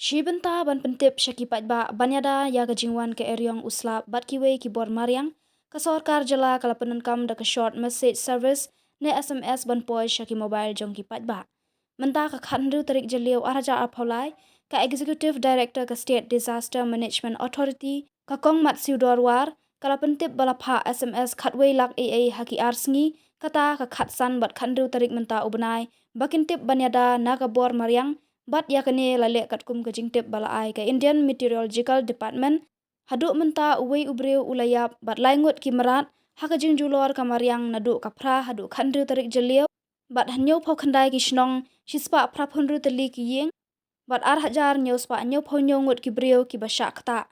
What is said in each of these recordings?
Shibenta ban pentip syakipat ba banyada ya gajingwan ke eryong usla bat kiwe ki bor mariang ka sarkar jala kala penenkam da ka short message service ne SMS ban poi syaki mobile jong kipat ba. Menta ka khandu tarik jeliu araja apolai ka executive director ka state disaster management authority ka kong mat siudorwar kala pentip balapha SMS khatwei lak AA haki arsngi kata ka khatsan bat khandu tarik menta ubnai bakin tip banyada naga bor mariang bat yakane lale katkum ke jingtip balaai ke Indian Meteorological Department haduk menta uwei ubreu ulayap bat laingut ki merat haka jing julor kamariang naduk kapra haduk khandru tarik jeliu bat hanyo phau khandai ki shnong shispa pra phunru tali ki yeng bat ar hajar nyo spa nyo phau nyo ngut ki breu ki basyak ta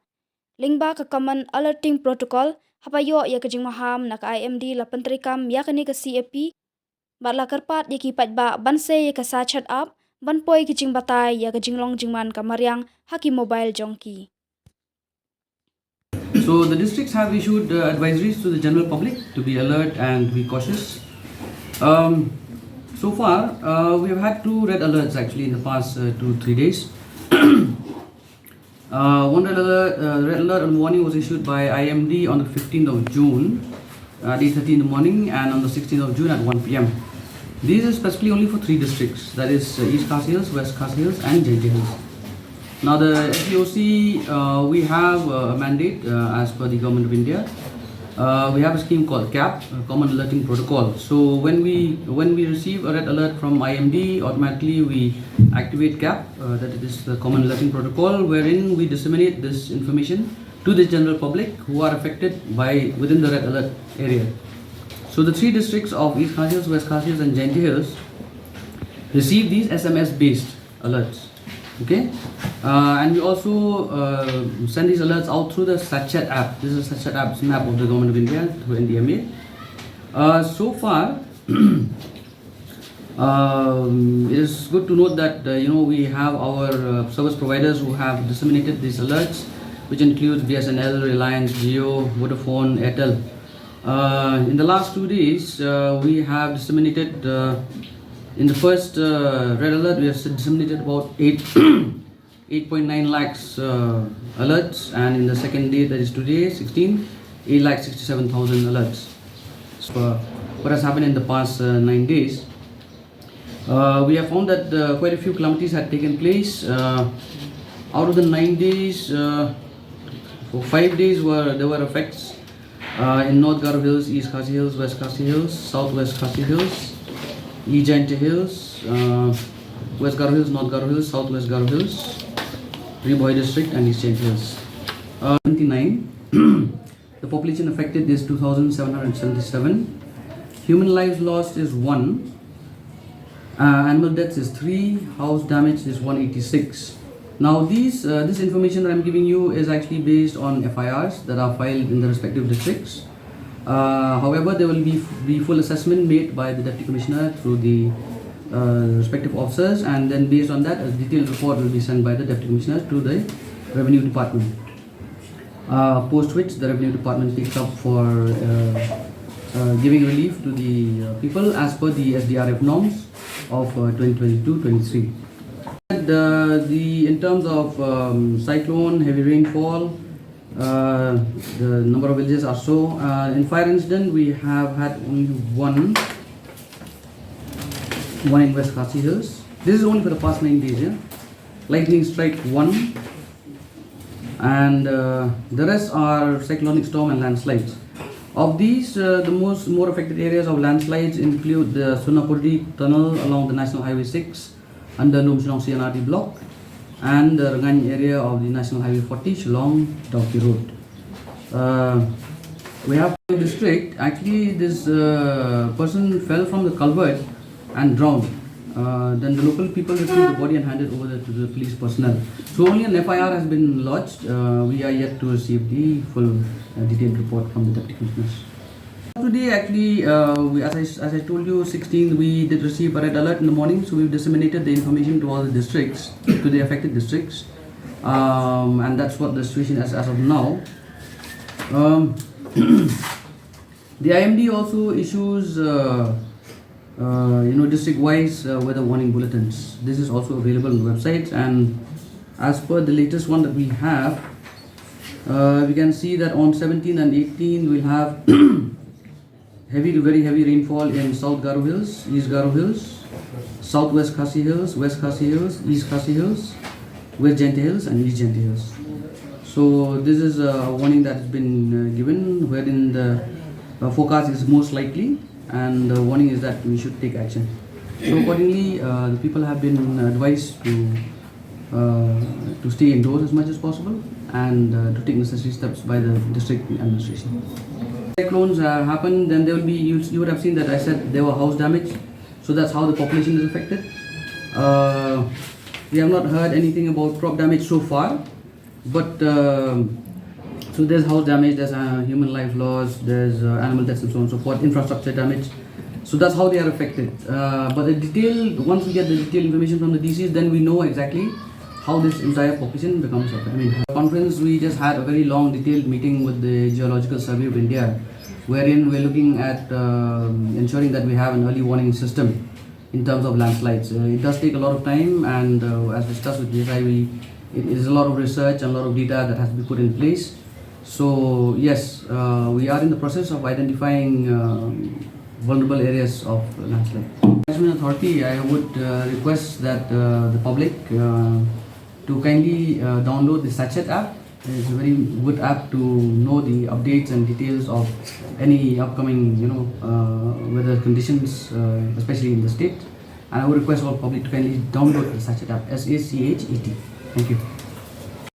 lingba ka common alerting protocol hapayo ya ke jing maham nak IMD la pentrikam yakane ke CAP bat la karpat yaki patba banse ya ka sachat up ban poi kicing batai ya kajing long jingman kamariang haki mobile jongki. So the districts have issued advisories to the general public to be alert and be cautious. So far, we have had 2 red alerts actually in the past 2-3 days. One red alert on warning was issued by IMD on the 15th of June at 8:30 in the morning and on the 16th of June at 1 p.m. These are specifically only for 3 districts, that is East Khasi Hills, West Khasi Hills and JJ Hills. Now the FEOC, we have a mandate as per the Government of India. We have a scheme called CAP, Common Alerting Protocol. So when we receive a red alert from IMD, automatically we activate CAP, that is the Common Alerting Protocol, wherein we disseminate this information to the general public who are affected by within the red alert area. So the 3 districts of East Khasi Hills, West Khasi Hills and Jaintia Hills receive these SMS based alerts. Okay, and we also send these alerts out through the SatChat app. This is a SatChat app, snap of the Government of India through NDMA. So far, it is good to note that we have our service providers who have disseminated these alerts, which includes BSNL, Reliance, Jio, Vodafone, Airtel. In the last 2 days, we have disseminated, in the first red alert, we have disseminated about 8.9 lakhs alerts, and in the second day, that is today, 8,67,000 alerts. So, what has happened in the past 9 days? We have found that quite a few calamities had taken place. Out of the 9 days, for 5 days there were effects in North Garo Hills, East Khasi Hills, West Khasi Hills, Southwest Khasi Hills, East Jaintia Hills, West Garo Hills, North Garo Hills, Southwest Garo Hills, Riboi District and East Jaintia Hills. 29. The population affected is 2,777. Human lives lost is 1. Animal deaths is 3. House damage is 186. Now this information that I'm giving you is actually based on FIRs that are filed in the respective districts. However, there will be full assessment made by the Deputy Commissioner through the respective officers, and then based on that a detailed report will be sent by the Deputy Commissioner to the Revenue Department. Post which the Revenue Department takes up for giving relief to the people as per the SDRF norms of 2022-23. In terms of cyclone, heavy rainfall, the number of villages are so. In fire incident, we have had only one in West Khasi Hills. This is only for the past 9 days. Yeah? Lightning strike 1, and the rest are cyclonic storm and landslides. Of these, the more affected areas of landslides include the Sunapurdi tunnel along the National Highway 6 under Lumshnong CNRT block, and the Rangany area of the National Highway 40 Shillong Dauki Road. We have a district. Actually, this person fell from the culvert and drowned. Then the local people retrieved the body and handed over to the police personnel. So only an FIR has been lodged. We are yet to receive the full detailed report from the Deputy Commissioners. Today, actually, as I told you, 16th, we did receive a red alert in the morning, so we've disseminated the information to all the districts, to the affected districts, and that's what the situation is as of now. The IMD also issues, district-wise weather warning bulletins. This is also available on the website, and as per the latest one that we have, we can see that on 17th and 18th we'll have heavy to very heavy rainfall in South Garo Hills, East Garo Hills, Southwest Khasi Hills, West Khasi Hills, East Khasi Hills, West Jente Hills and East Jente Hills. So this is a warning that has been given, wherein the forecast is most likely, and the warning is that we should take action. So accordingly, the people have been advised to stay indoors as much as possible and to take necessary steps by the district administration. Cyclones happen, then there will be, you would have seen that I said there were house damage, so that's how the population is affected. We have not heard anything about crop damage so far, but so there's house damage, there's human life loss, there's animal deaths and so on and so forth, infrastructure damage. So that's how they are affected. But the detail, once we get the detailed information from the DCs, then we know exactly how this entire population becomes affected. I mean, conference, we just had a very long detailed meeting with the Geological Survey of India, wherein we're looking at ensuring that we have an early warning system in terms of landslides. It does take a lot of time, and as discussed with DSI, it is a lot of research and a lot of data that has to be put in place. So yes, we are in the process of identifying vulnerable areas of landslide. Management Authority, I would request that the public to kindly download the Sachet app. It's a very good app to know the updates and details of any upcoming, weather conditions, especially in the state. And I would request all public to kindly download the Sachet app, SACHET. Thank you.